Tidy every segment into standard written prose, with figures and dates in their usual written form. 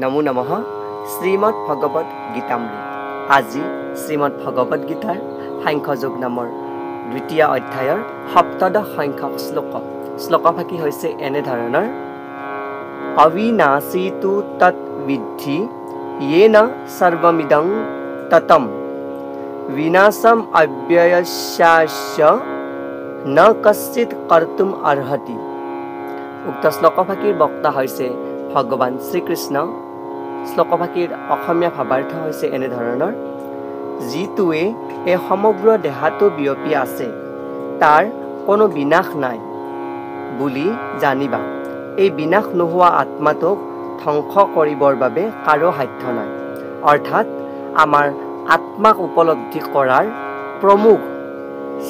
নমো নমঃ শ্ৰীমদ ভগবত গীতামৃত। আজি শ্ৰীমদ ভগবত গীতাৰ সাংখ্যযোগ নামৰ দ্বিতীয় অধ্যায়ৰ সপ্তদশ সংখ্যক শ্লোকভাগী হৈছে এনেধৰণৰ: অবিনাশীতু তৎ বিদ্ধি येन सर्वमिदं ततं विनाशम अव्ययस्यास्य न कश्चित् कर्तुम अर्हति। उक्त श्लोकभागीर बक्ता হৈছে ভগৱান শ্ৰীকৃষ্ণ। শ্লোকভাগীৰ অসমীয়া ভাৱাৰ্থ হৈছে এনেধৰণৰ: যিটোৱে এই সমগ্ৰ দেহাটো বিয়পি আছে তাৰ কোনো বিনাশ নাই বুলি জানিবা। এই বিনাশ নোহোৱা আত্মাটোক ধ্বংস কৰিবৰ বাবে কাৰো সাধ্য নাই। অৰ্থাৎ আমাৰ আত্মাক উপলব্ধি কৰাৰ প্ৰমুখ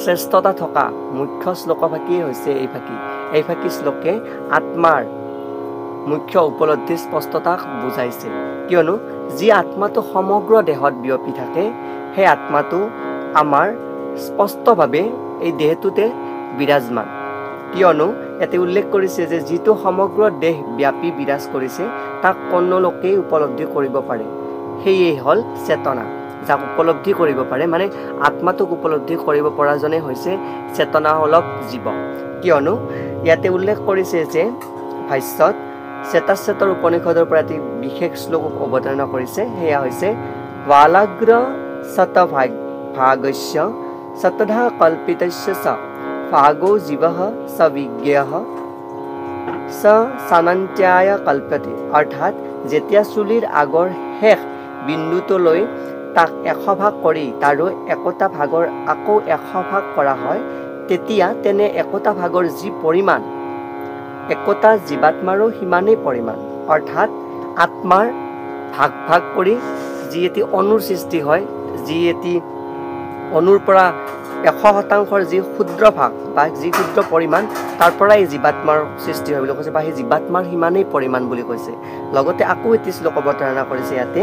শ্ৰেষ্ঠতা থকা মুখ্য শ্লোকভাগী হৈছে এই ভাগী শ্লোকে আত্মাৰ মুখ্য উপলব্ধি স্পষ্টতাক বুজাইছে। কিয়নো যি আত্মাটো সমগ্ৰ দেহত বিয়পি থাকে সেই আত্মাটো আমাৰ স্পষ্টভাৱে এই দেহটোতে বিৰাজমান। কিয়নো ইয়াতে উল্লেখ কৰিছে যে যিটো সমগ্ৰ দেহ ব্যাপী বিৰাজ কৰিছে তাক কোনো লোকেই উপলব্ধি কৰিব পাৰে। সেয়ে হ'ল চেতনা, যাক উপলব্ধি কৰিব পাৰে, মানে আত্মাটোক উপলব্ধি কৰিব পৰাজনে হৈছে চেতনাসুলভ জীৱ। কিয়নো ইয়াতে উল্লেখ কৰিছে যে ভাষ্যত চেতাশ্চেতৰ উপনিষদৰ পৰা এটি বিশেষ শ্লোক অৱতাৰণা কৰিছে। সেয়া হৈছে বালাগ্ৰ শতভাগস্য শতধা কল্পিতস্য চ ভাগো জীৱঃ স বিজ্ঞেয়ঃ স সানন্ত্যায় কল্পতে। অৰ্থাৎ যেতিয়া চুলিৰ আগৰ শেষ বিন্দুটোলৈ তাক 100 ভাগ কৰি তাৰো একোটা ভাগৰ আকৌ 100 ভাগ কৰা হয়, তেতিয়া তেনে একোটা ভাগৰ যি পৰিমাণ একোটা জীৱাত্মাৰো সিমানেই পৰিমাণ। অৰ্থাৎ আত্মাৰ ভাগ ভাগ কৰি যি এটি অনুৰ সৃষ্টি হয়, যি এটি অনুৰ পৰা 100% যি ক্ষুদ্ৰ ভাগ বা যি ক্ষুদ্ৰ পৰিমাণ তাৰ পৰাই জীৱাত্মাৰ সৃষ্টি হয় বুলি কৈছে, বা সেই জীৱাত্মাৰ সিমানেই পৰিমাণ বুলি কৈছে। লগতে আকৌ এটি শ্লোক অৱতাৰণা কৰিছে ইয়াতে,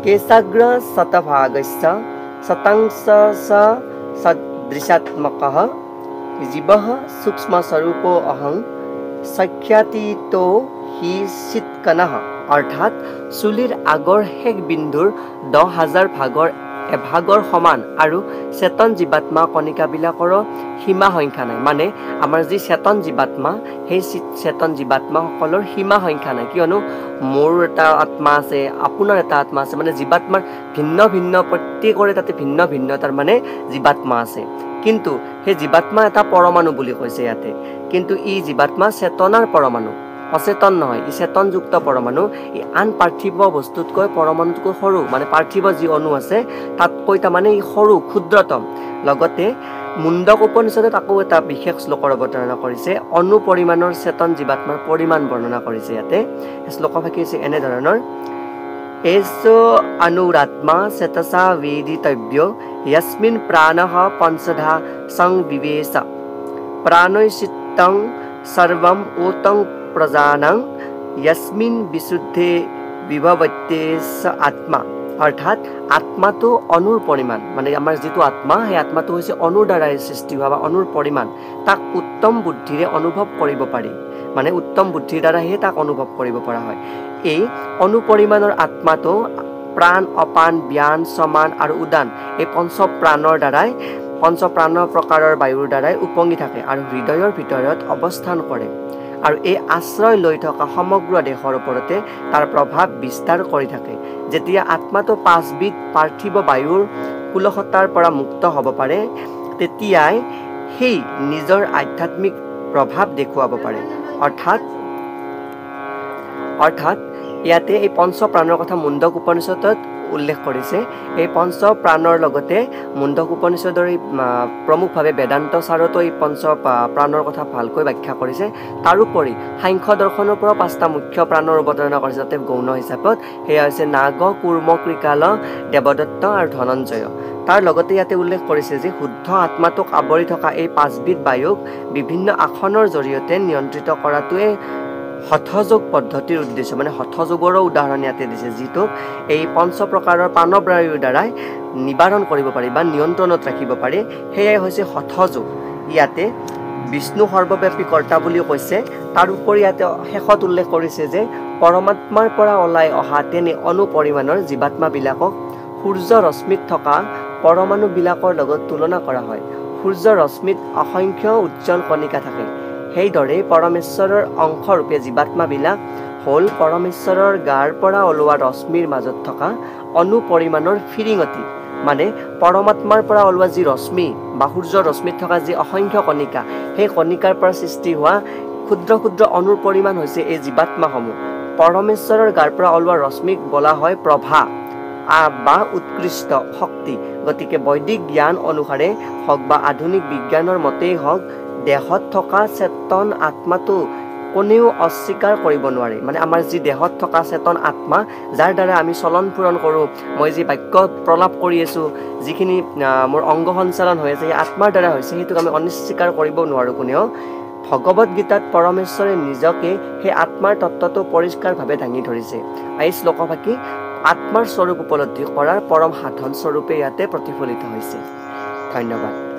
কেশাগ্ৰ শতভাগস্য শতাংশ সদৃশাত্মকঃ জীৱঃ সূক্ষ্মস্বৰূপো অহং সখ্যাতীতো হি চিৎকণঃ। অৰ্থাৎ চুলিৰ আগৰ শেষ বিন্দুৰ 10,000 ভাগৰ এভাগৰ সমান আৰু চেতন জীৱাত্মা কণিকাবিলাকৰো সীমা সংখ্যা নাই। মানে আমাৰ যি চেতন জীৱাত্মা সেই চেতন জীৱাত্মাসকলৰ সীমা সংখ্যা নাই। কিয়নো মোৰ এটা আত্মা আছে, আপোনাৰ এটা আত্মা আছে, মানে জীৱাত্মাৰ ভিন্ন ভিন্ন প্ৰত্যেকৰে তাতে ভিন্ন ভিন্ন তাৰ মানে জীৱাত্মা আছে। কিন্তু সেই জীৱাত্মা এটা পৰমাণু বুলি কৈছে ইয়াতে, কিন্তু ই জীৱাত্মা চেতনাৰ পৰমাণু, অচেতন নহয়, ই চেতনযুক্ত পৰমাণু। ই আন পাৰ্থিৱ বস্তুতকৈ পৰমাণুতকৈ সৰু, মানে পাৰ্থিৱ যি অণু আছে তাতকৈ তাৰমানে ই সৰু, ক্ষুদ্ৰতম। লগতে মুণ্ডক উপনিষদত আকৌ এটা বিশেষ শ্লোকৰ অৱতাৰণা কৰিছে, অণু পৰিমাণৰ চেতন জীৱাত্মাৰ পৰিমাণ বৰ্ণনা কৰিছে। ইয়াতে শ্লোকভাগী হৈছে এনেধৰণৰ: এষ অনুৰাত্মা চেতসা বেদিতব্য যস্মিন প্ৰাণঃ পঞ্চধা সংবিবেশ প্ৰাণৈচিত্তং সৰ্বম ওতং প্ৰজানাং যস্মিন বিশুদ্ধে বিভৱত্যে স আত্মা। অৰ্থাৎ আত্মাটো অনুৰ পৰিমাণ, মানে আমাৰ যিটো আত্মা সেই আত্মাটো হৈছে অনুৰ দ্বাৰাই সৃষ্টি হোৱা বা অনুৰ পৰিমাণ। তাক উত্তম বুদ্ধিৰে অনুভৱ কৰিব পাৰি, মানে উত্তম বুদ্ধিৰ দ্বাৰাহে তাক অনুভৱ কৰিব পৰা হয়। এই অনুপৰিমাণৰ আত্মাটো প্ৰাণ, অপান, ব্যান, সমান আৰু উদান এই পঞ্চপ্ৰাণৰ প্ৰকাৰৰ বায়ুৰ দ্বাৰাই উপঙি থাকে আৰু হৃদয়ৰ ভিতৰত অৱস্থান কৰে, আৰু এই আশ্ৰয় লৈ থকা সমগ্ৰ দেশৰ ওপৰতে তাৰ প্ৰভাৱ বিস্তাৰ কৰি থাকে। যেতিয়া আত্মাটো 5 বিধ পাৰ্থিৱ বায়ুৰ কুলহতাৰ পৰা মুক্ত হ'ব পাৰে, তেতিয়াই সেই নিজৰ আধ্যাত্মিক প্ৰভাৱ দেখুৱাব পাৰে। অৰ্থাৎ ইয়াতে এই পঞ্চপ্ৰাণৰ কথা মুণ্ডক উপনিষদত উল্লেখ কৰিছে। এই পঞ্চপ্ৰাণৰ লগতে মুণ্ডক উপনিষদৰ প্ৰমুখভাৱে বেদান্ত সাৰতো এই পঞ্চপ্ৰাণৰ কথা ভালকৈ ব্যাখ্যা কৰিছে। তাৰোপৰি সাংখ্য দৰ্শনৰ পৰা 5টা মুখ্য প্ৰাণৰ অৱতাৰণা কৰিছে যাতে গৌণ হিচাপত। সেয়া হৈছে নাগ, কুৰ্ম, কৃকাল, দেৱদত্ত আৰু ধনঞ্জয়। তাৰ লগতে ইয়াতে উল্লেখ কৰিছে যে শুদ্ধ আত্মাটোক আৱৰি থকা এই 5 বিধ বায়ুক বিভিন্ন আসনৰ জৰিয়তে নিয়ন্ত্ৰিত কৰাটোৱে হঠযোগ পদ্ধতিৰ উদ্দেশ্য, মানে হঠযোগৰো উদাহৰণ ইয়াতে দিছে, যিটোক এই পঞ্চপ্ৰকাৰৰ প্ৰাণবায়ুৰ দ্বাৰাই নিবাৰণ কৰিব পাৰি বা নিয়ন্ত্ৰণত ৰাখিব পাৰি। সেয়াই হৈছে হঠযোগ। ইয়াতে বিষ্ণু সৰ্বব্যাপী কৰ্তা বুলিও কৈছে। তাৰ উপৰি ইয়াতে শেষত উল্লেখ কৰিছে যে পৰমাত্মাৰ পৰা ওলাই অহা তেনে অনুপৰিমাণৰ জীৱাত্মাবিলাকক সূৰ্য ৰশ্মিত থকা পৰমাণুবিলাকৰ লগত তুলনা কৰা হয়। সূৰ্য ৰশ্মিত অসংখ্য উজ্জ্বল কণিকা থাকে। সেইদৰে পৰমেশ্বৰৰ অংশৰূপে জীৱাত্মাবিলাক হ'ল পৰমেশ্বৰৰ গাৰ পৰা ওলোৱা ৰশ্মিৰ মাজত থকা অনুপৰিমাণৰ ফিৰিঙতি। মানে পৰমাত্মাৰ পৰা ওলোৱা যি ৰশ্মি বা সূৰ্যৰ ৰশ্মিত থকা যি অসংখ্য কণিকা, সেই কণিকাৰ পৰা সৃষ্টি হোৱা ক্ষুদ্ৰ ক্ষুদ্ৰ অনুৰ পৰিমাণ হৈছে এই জীৱাত্মাসমূহ। পৰমেশ্বৰৰ গাৰ পৰা ওলোৱা ৰশ্মিক বোলা হয় প্ৰভা বা উৎকৃষ্ট শক্তি। গতিকে বৈদিক জ্ঞান অনুসাৰে হওক বা আধুনিক বিজ্ঞানৰ মতেই হওক, দেহত থকা চেতন আত্মাটো কোনেও অস্বীকাৰ কৰিব নোৱাৰে। মানে আমাৰ যি দেহত থকা চেতন আত্মা, যাৰ দ্বাৰা আমি চলন ফুৰণ কৰোঁ, মই যি বাক্য প্ৰলাপ কৰি আছোঁ, যিখিনি মোৰ অংগ সঞ্চালন হৈ আছে, সেই আত্মাৰ দ্বাৰা হৈছে, সেইটোক আমি অস্বীকাৰ কৰিব নোৱাৰোঁ কোনেও। ভগৱত গীতাত পৰমেশ্বৰে নিজকে সেই আত্মাৰ তত্ত্বটো পৰিষ্কাৰভাৱে দাঙি ধৰিছে। এই শ্লোকভাগী আত্মাৰ স্বৰূপ উপলব্ধি কৰাৰ পৰম সাধন স্বৰূপে ইয়াতে প্ৰতিফলিত হৈছে। ধন্যবাদ।